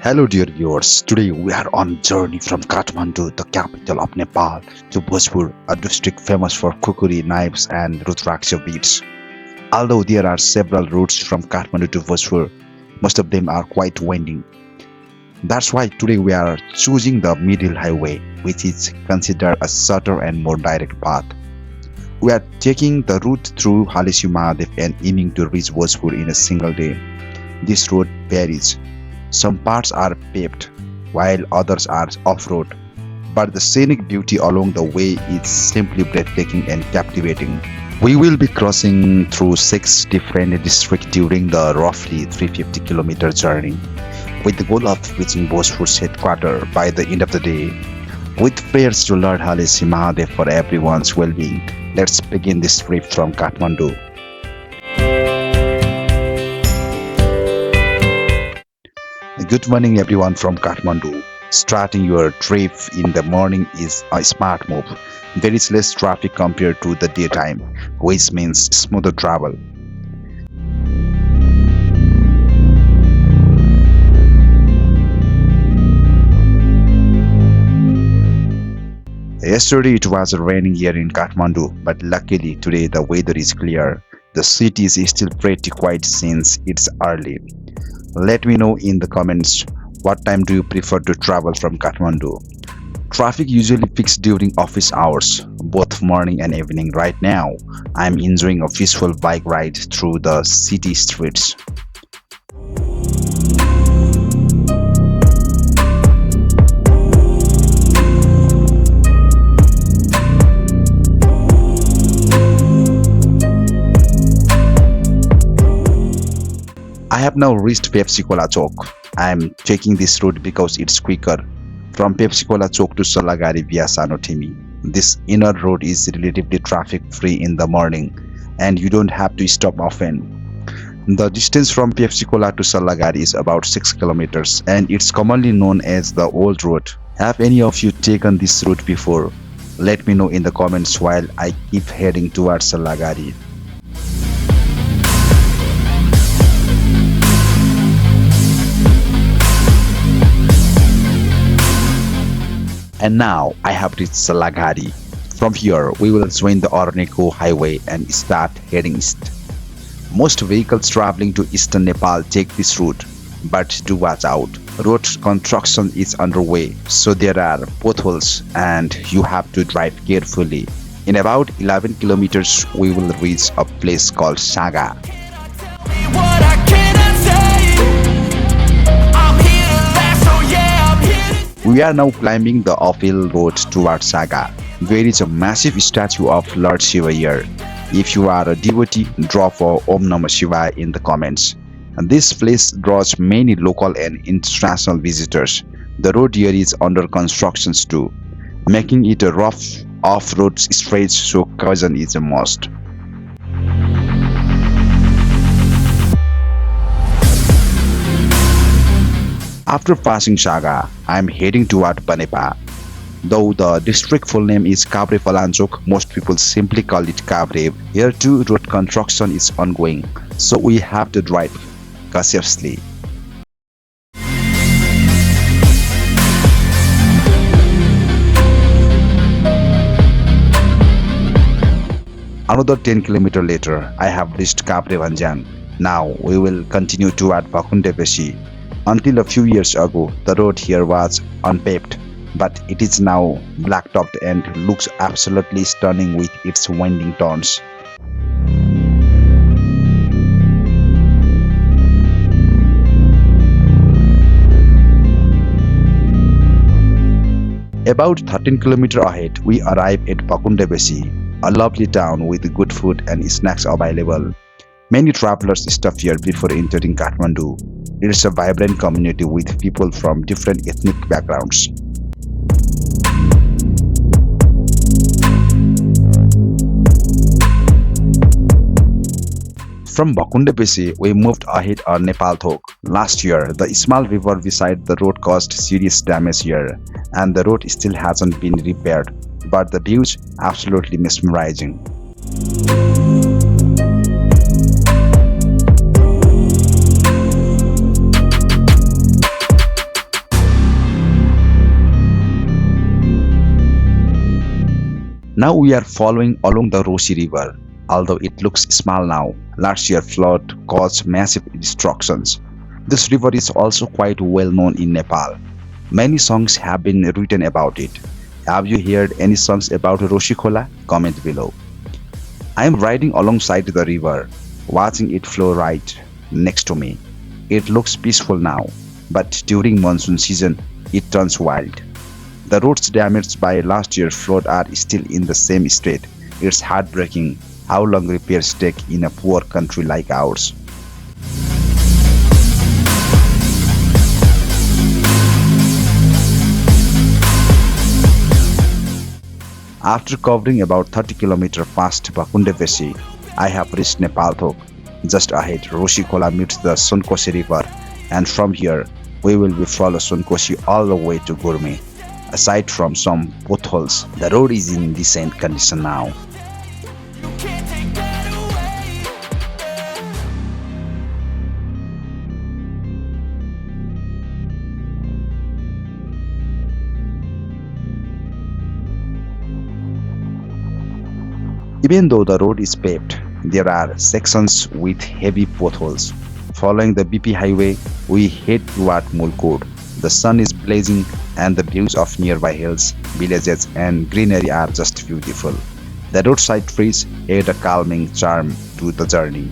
Hello dear viewers, today we are on journey from Kathmandu, the capital of Nepal, to Bhojpur, a district famous for kukuri, knives and Rudraksha beads. Although there are several routes from Kathmandu to Bhojpur, most of them are quite winding. That's why today we are choosing the middle highway, which is considered a shorter and more direct path. We are taking the route through Halesi Mahadev and aiming to reach Bhojpur in a single day. This road varies. Some parts are paved, while others are off-road, but the scenic beauty along the way is simply breathtaking and captivating. We will be crossing through 6 different districts during the roughly 350-kilometer journey, with the goal of reaching Bhojpur's headquarters by the end of the day. With prayers to Lord Halesi Mahadev for everyone's well-being, let's begin this trip from Kathmandu. Good morning everyone from Kathmandu. Starting your trip in the morning is a smart move. There is less traffic compared to the daytime, which means smoother travel. Yesterday it was raining here in Kathmandu, but luckily today the weather is clear. The city is still pretty quiet since it's early. Let me know in the comments what time do you prefer to travel from Kathmandu. Traffic usually peaks during office hours, both morning and evening. Right now, I'm enjoying a peaceful bike ride through the city streets. I have now reached Pepsi Cola Chowk. I am taking this route because it's quicker. From Pepsi Cola Chowk to Salagari via Sanothimi. This inner road is relatively traffic-free in the morning, and you don't have to stop often. The distance from Pepsi Cola to Salagari is about 6 kilometers, and it's commonly known as the Old Road. Have any of you taken this route before? Let me know in the comments while I keep heading towards Salagari. And now I have reached Salagari. From here, we will join the Orneko highway and start heading east. Most vehicles traveling to eastern Nepal take this route, but do watch out. Road construction is underway, so there are potholes and you have to drive carefully. In about 11 kilometers, we will reach a place called Saga. We are now climbing the uphill road towards Saga. There is a massive statue of Lord Shiva here. If you are a devotee, drop a Om Namah Shivaya in the comments. And this place draws many local and international visitors. The road here is under construction too, making it a rough off-road stretch, so caution is a must. After passing Saga, I am heading toward Banepa. Though the district full name is Kabre Palanchok, most people simply call it Kabre. Here too, road construction is ongoing, so we have to drive cautiously. Another 10 km later, I have reached Kabre Vanjang. Now we will continue toward Bakundebesi. Until a few years ago, the road here was unpaved, but it is now blacktopped and looks absolutely stunning with its winding turns. About 13 km ahead, we arrive at Bakundebesi, a lovely town with good food and snacks available. Many travelers stop here before entering Kathmandu. It's a vibrant community with people from different ethnic backgrounds. From Bakundebesi, we moved ahead on Nepal Thok. Last year, the small river beside the road caused serious damage here, and the road still hasn't been repaired, but the views absolutely mesmerizing. Now we are following along the Roshi River. Although it looks small now, last year flood caused massive destructions. This river is also quite well known in Nepal. Many songs have been written about it. Have you heard any songs about Roshi Khola? Comment below. I am riding alongside the river, watching it flow right next to me. It looks peaceful now, but during monsoon season, it turns wild. The roads damaged by last year's flood are still in the same state. It's heartbreaking how long repairs take in a poor country like ours. After covering about 30 km past Bakundevesi, I have reached Nepalthok. Just ahead, Roshi Khola meets the Sunkosi River, and from here, we will be follow Sunkosi all the way to Gurme. Aside from some potholes, the road is in decent condition now. Even though the road is paved, there are sections with heavy potholes. Following the BP highway, we head toward Mulkod. The sun is blazing and the views of nearby hills, villages and greenery are just beautiful. The roadside trees add a calming charm to the journey.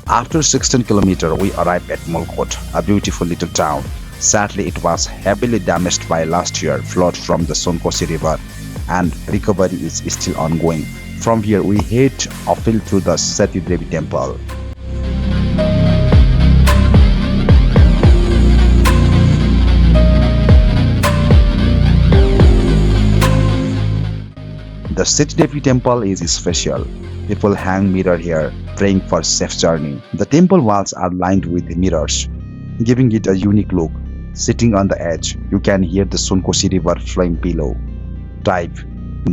After 16 km, we arrived at Mulkot, a beautiful little town. Sadly, it was heavily damaged by last year's flood from the Sunkosi River, and recovery is still ongoing. From here, we head uphill to the Sati Devi temple. The Sati Devi temple is special. People hang mirror here, praying for safe journey. The temple walls are lined with mirrors, giving it a unique look. Sitting on the edge, you can hear the Sunkosi River flowing below. Type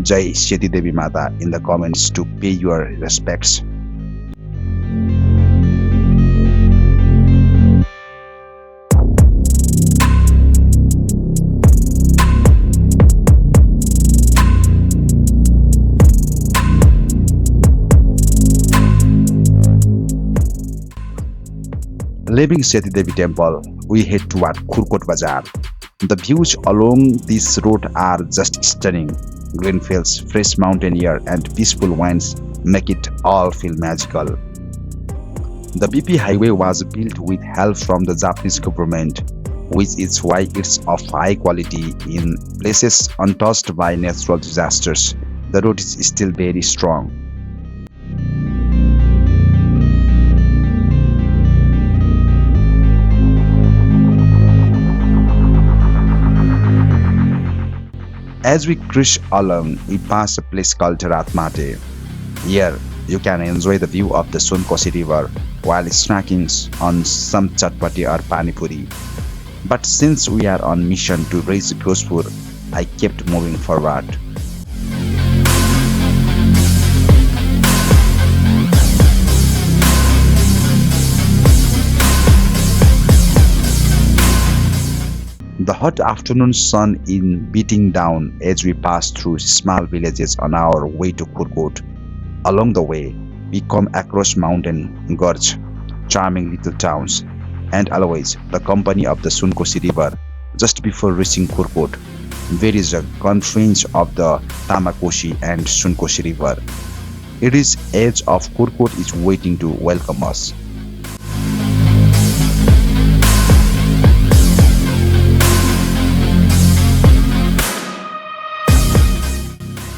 Jai Seti Devi Mata in the comments to pay your respects. Leaving Seti Devi temple, we head toward Khurkot Bazar. The views along this road are just stunning. Green fields, fresh mountain air and peaceful winds make it all feel magical. The BP highway was built with help from the Japanese government, which is why it's of high quality in places untouched by natural disasters. The road is still very strong. As we cruise along, we pass a place called Ratmate. Here, you can enjoy the view of the Sunkosi River while snacking on some chatpati or pani puri. But since we are on mission to reach Bhojpur, I kept moving forward. The hot afternoon sun is beating down as we pass through small villages on our way to Khurkot. Along the way, we come across mountain gorge, charming little towns, and always the company of the Sunkosi River. Just before reaching Khurkot, there is a confluence of the Tamakoshi and Sunkosi River. It is edge of Khurkot is waiting to welcome us.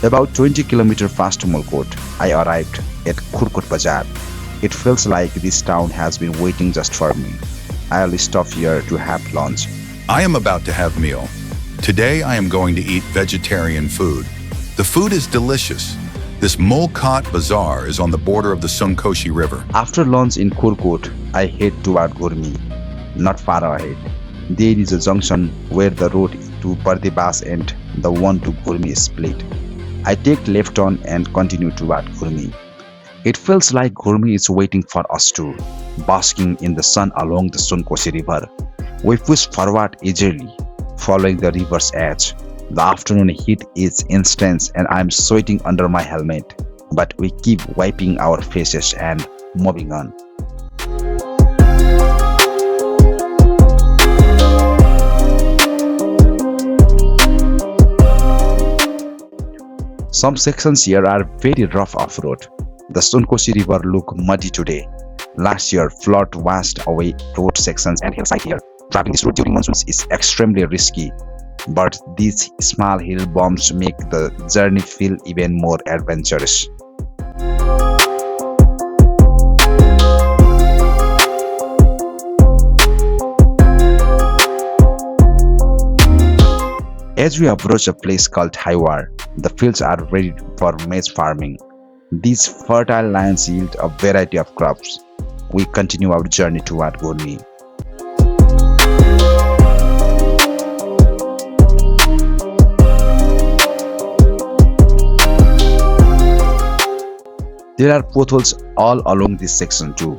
About 20 km past Mulkot, I arrived at Khurkot Bazar. It feels like this town has been waiting just for me. I'll stop here to have lunch. I am about to have meal. Today I am going to eat vegetarian food. The food is delicious. This Mulkot Bazaar is on the border of the Sunkosi River. After lunch in Khurkot, I head toward Gurme. Not far ahead, there is a junction where the road to Bardebas and the one to Gurme is split. I take left on and continue toward Gurme. It feels like Gurmi is waiting for us too, basking in the sun along the Sunkosi River. We push forward eagerly, following the river's edge. The afternoon heat is intense and I'm sweating under my helmet, but we keep wiping our faces and moving on. Some sections here are very rough off-road. The Sunkosi River look muddy today. Last year, flood washed away road sections and hillside here. Traveling this road during monsoons is extremely risky, but these small hill bumps make the journey feel even more adventurous. As we approach a place called Haiwar, the fields are ready for maize farming. These fertile lands yield a variety of crops. We continue our journey toward Gurmi. There are potholes all along this section too.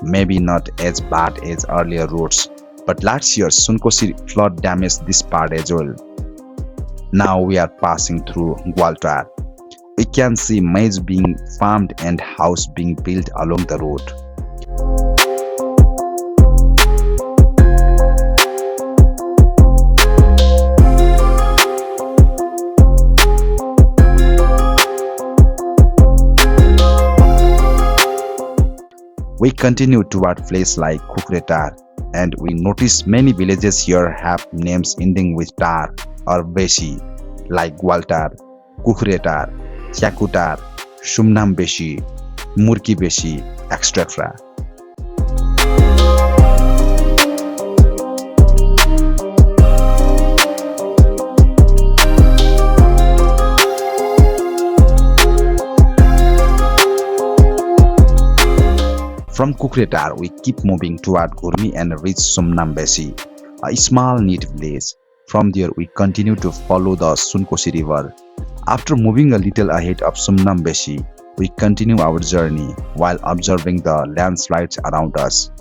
Maybe not as bad as earlier roads, but last year's Sunkosi flood damaged this part as well. Now we are passing through Gwaltar. We can see maize being farmed and house being built along the road. We continue toward places like Kukretar, and we notice many villages here have names ending with tar or beshi, like Gwaltar, Kukretar, Chakutar, Shumnam beshi, Murki beshi, etc. From Kukretar, we keep moving toward Gurmi and reach Sumnambesi, a small neat village. From there, we continue to follow the Sunkosi River. After moving a little ahead of Sumnambesi, we continue our journey while observing the landslides around us.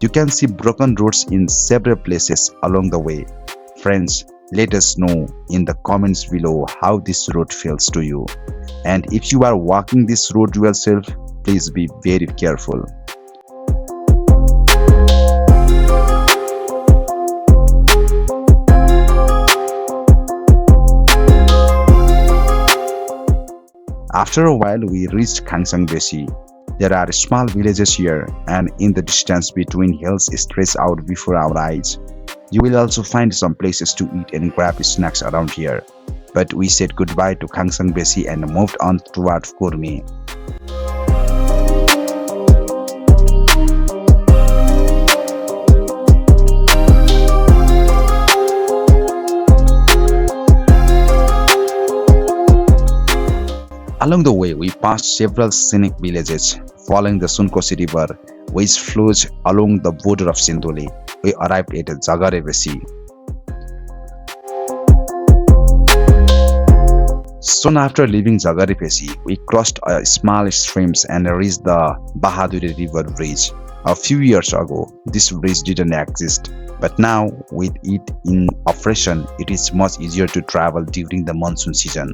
You can see broken roads in several places along the way. Friends, let us know in the comments below how this road feels to you. And if you are walking this road yourself, please be very careful. After a while, we reached Khangsangbeshi. There are small villages here, and in the distance between hills stretched out before our eyes. You will also find some places to eat and grab snacks around here. But we said goodbye to Khangsangbeshi and moved on toward Gurmi. Along the way, we passed several scenic villages. Following the Sunkosi River, which flows along the border of Sindoli, we arrived at Jagarebeshi. Soon after leaving Jagarebeshi, we crossed a small streams and reached the Bahaduri River Bridge. A few years ago, this bridge didn't exist, but now with it in operation, it is much easier to travel during the monsoon season.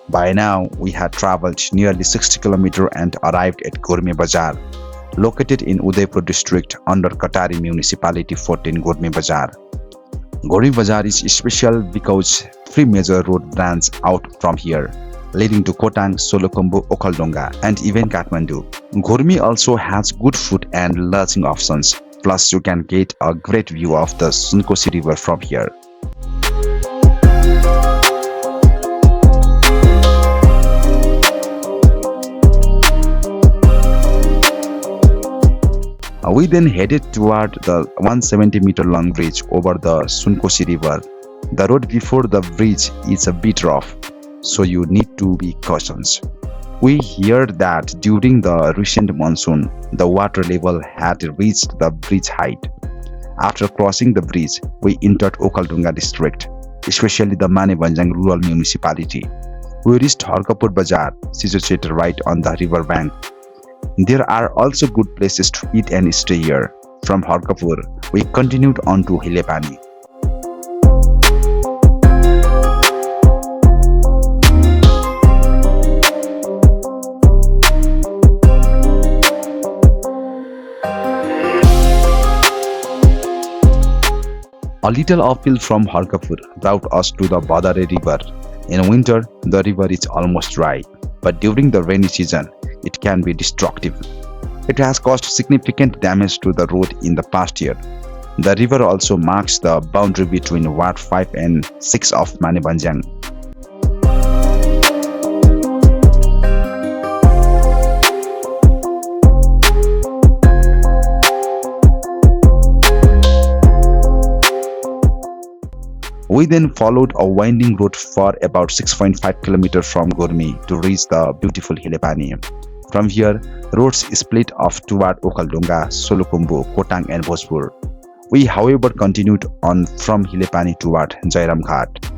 By now, we had traveled nearly 60 km and arrived at Gurmi Bazar, located in Udaipur district under Katari municipality 14 Gurmi Bazar. Gurmi Bazar is special because 3 major road branch out from here, leading to Kotang, Solokhumbu, Okhaldunga, and even Kathmandu. Gurmi also has good food and lodging options, plus you can get a great view of the Sunkosi River from here. We then headed toward the 170-meter long bridge over the Sunkosi River. The road before the bridge is a bit rough, so you need to be cautious. We heard that during the recent monsoon, the water level had reached the bridge height. After crossing the bridge, we entered Okaldunga district, especially the Manebanjang rural municipality. We reached Harkapur Bazaar, situated right on the river bank. There are also good places to eat and stay here. From Harkapur, we continued on to Hilepani. A little uphill from Harkapur brought us to the Badare River. In winter, the river is almost dry, but during the rainy season, it can be destructive. It has caused significant damage to the road in the past year. The river also marks the boundary between Ward 5 and 6 of Manebanjang. We then followed a winding road for about 6.5 kilometers from Gurmi to reach the beautiful Hilepani. From here, roads split off toward Okaldunga, Solukhumbu, Kotang and Bhojpur. We however continued on from Hilepani toward Jairam Ghat.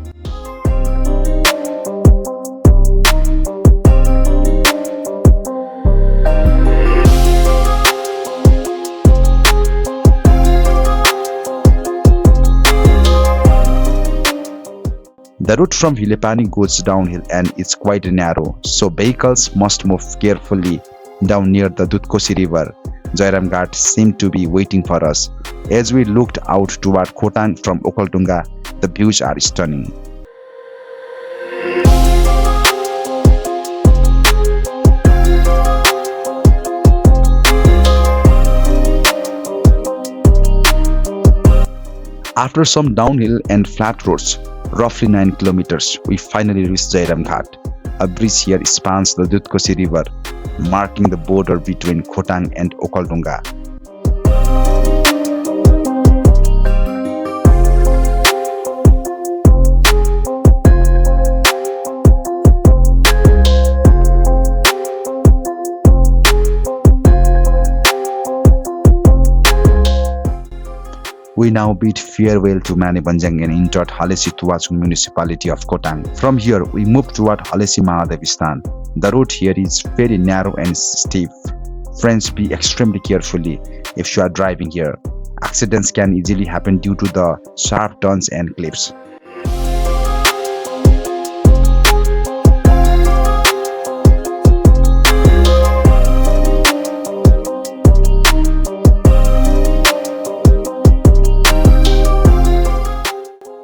The route from Hilepani goes downhill and it's quite narrow, so vehicles must move carefully down near the Dudkosi River. Jairam Ghat seemed to be waiting for us. As we looked out toward Kotang from Okaldunga, the views are stunning. After some downhill and flat roads, roughly 9 kilometers, we finally reached Jairam Ghat. A bridge here spans the Dudkosi River, marking the border between Kotang and Okaldunga. We now bid farewell to Manebanjang and entered Halesi Tuwachung municipality of Kotang. From here, we moved toward Halesi Mahadevistan. The road here is very narrow and steep. Friends, be extremely carefully if you are driving here. Accidents can easily happen due to the sharp turns and cliffs.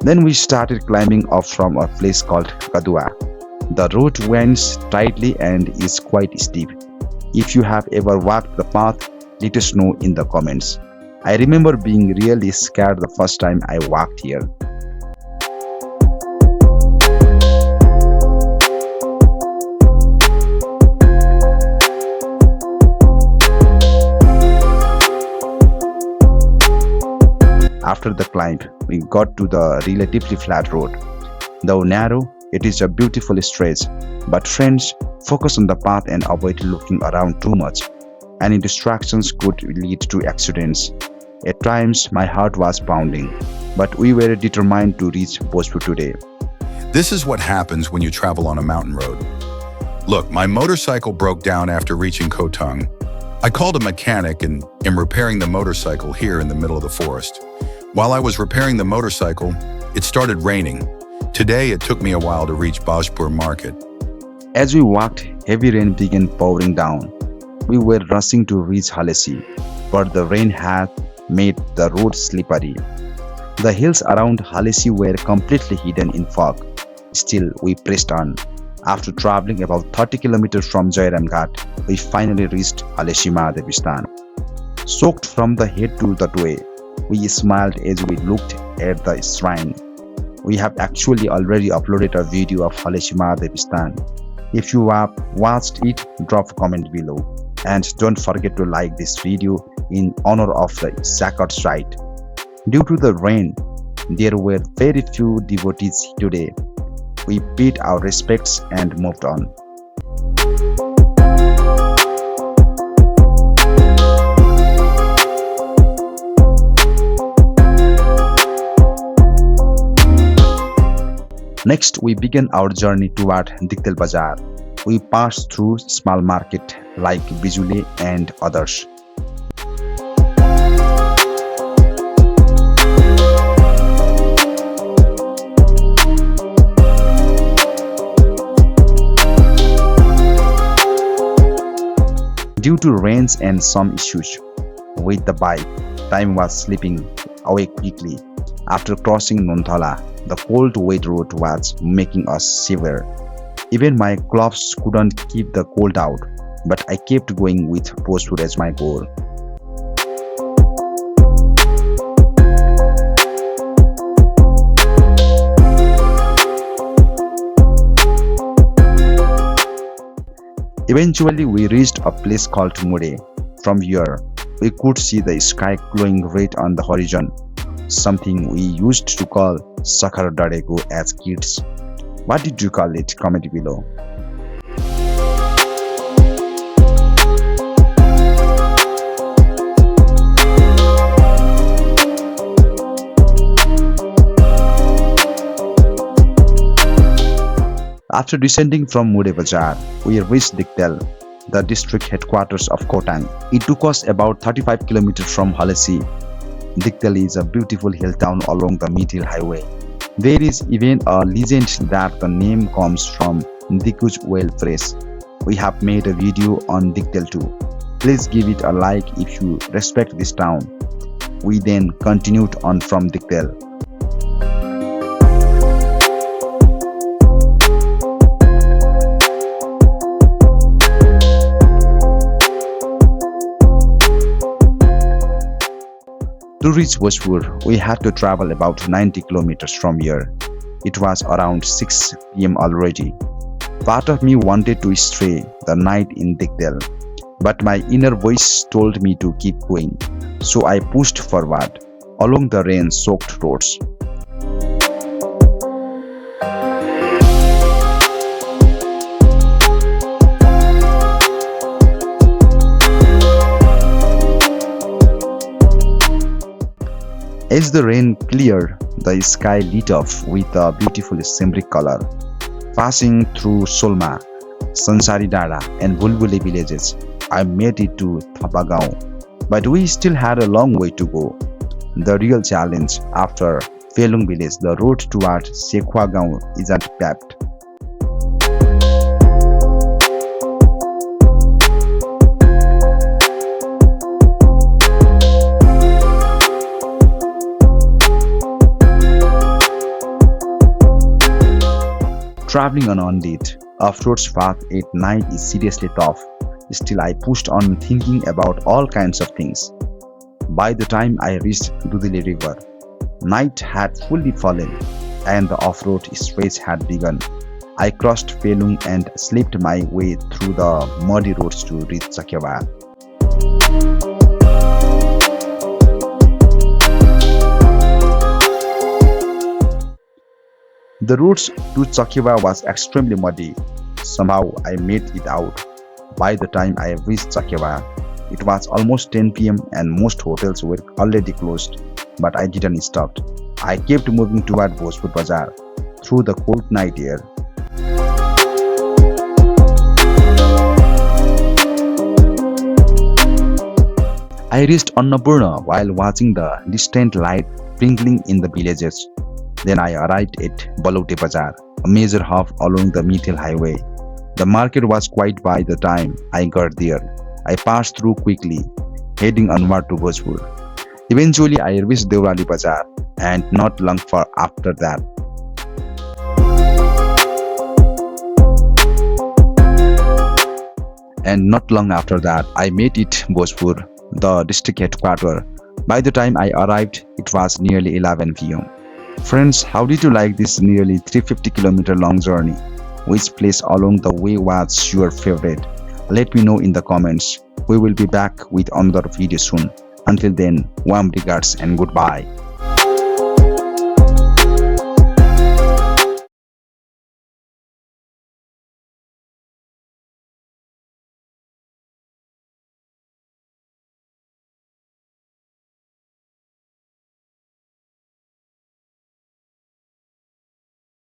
Then we started climbing up from a place called Kadua. The road winds tightly and is quite steep. If you have ever walked the path, let us know in the comments. I remember being really scared the first time I walked here. After the climb, we got to the relatively flat road. Though narrow, it is a beautiful stretch, but friends, focus on the path and avoid looking around too much. Any distractions could lead to accidents. At times, my heart was pounding, but we were determined to reach Bhojpur today. This is what happens when you travel on a mountain road. Look, my motorcycle broke down after reaching Kotang. I called a mechanic and am repairing the motorcycle here in the middle of the forest. While I was repairing the motorcycle, it started raining. Today, it took me a while to reach Bhojpur market. As we walked, heavy rain began pouring down. We were rushing to reach Halesi, but the rain had made the road slippery. The hills around Halesi were completely hidden in fog. Still, we pressed on. After traveling about 30 kilometers from Jairam Ghat, we finally reached Halesi Mahadevistan. Soaked from the head to the toe, we smiled as we looked at the shrine. We have actually already uploaded a video of Halesi Mahadevistan. If you have watched it, drop a comment below. And don't forget to like this video in honor of the sacred rite. Due to the rain, there were very few devotees today. We paid our respects and moved on. Next, we began our journey toward Diktel Bazaar. We passed through small market like Bijule and others. Due to rains and some issues with the bike, time was slipping away quickly. After crossing Nonthala, the cold wet road was making us shiver. Even my gloves couldn't keep the cold out, but I kept going with Bhojpur as my goal. Eventually, we reached a place called Mure. From here, we could see the sky glowing red on the horizon, something we used to call Sakhar Darego as kids. What did you call it? Comment below. After descending from Mure Bazaar, we reached Diktel, the district headquarters of Khotang. It took us about 35 kilometers from Halasi. Diktel is a beautiful hill town along the mid-hill highway. There is even a legend that the name comes from Dikuj well phrase. We have made a video on Diktel too. Please give it a like if you respect this town. We then continued on from Diktel. To reach Bhojpur, we had to travel about 90 kilometers from here. It was around 6 p.m. already. Part of me wanted to stay the night in Diktel, but my inner voice told me to keep going, so I pushed forward along the rain-soaked roads. As the rain cleared, the sky lit up with a beautiful shimmery color. Passing through Solma, Sansari Dara and Bulbuli villages, I made it to Thapagaon. But we still had a long way to go. The real challenge after Felung village, the road toward Sekhwa Gaon isn't paved. Traveling on unlit, off-road path at night is seriously tough. Still, I pushed on thinking about all kinds of things. By the time I reached Dudili River, night had fully fallen and the off-road stretch had begun. I crossed Felung and slipped my way through the muddy roads to reach Sakyawa. The route to Sakyawa was extremely muddy. Somehow I made it out. By the time I reached Sakyawa, it was almost 10 p.m. and most hotels were already closed, but I didn't stop. I kept moving toward Bhojpur Bazaar through the cold night air. I reached Annapurna while watching the distant light twinkling in the villages. Then I arrived at Balote Bazaar, a major hub along the mid-hill highway. The market was quiet by the time I got there. I passed through quickly, heading onward to Bhojpur. Eventually, I reached Deurali Bazaar, and not long after that, I made it Bhojpur, the district headquarters. By the time I arrived, it was nearly 11 p.m. Friends, how did you like this nearly 350 km long journey? Which place along the way was your favorite? Let me know in the comments. We will be back with another video soon. Until then, warm regards and goodbye.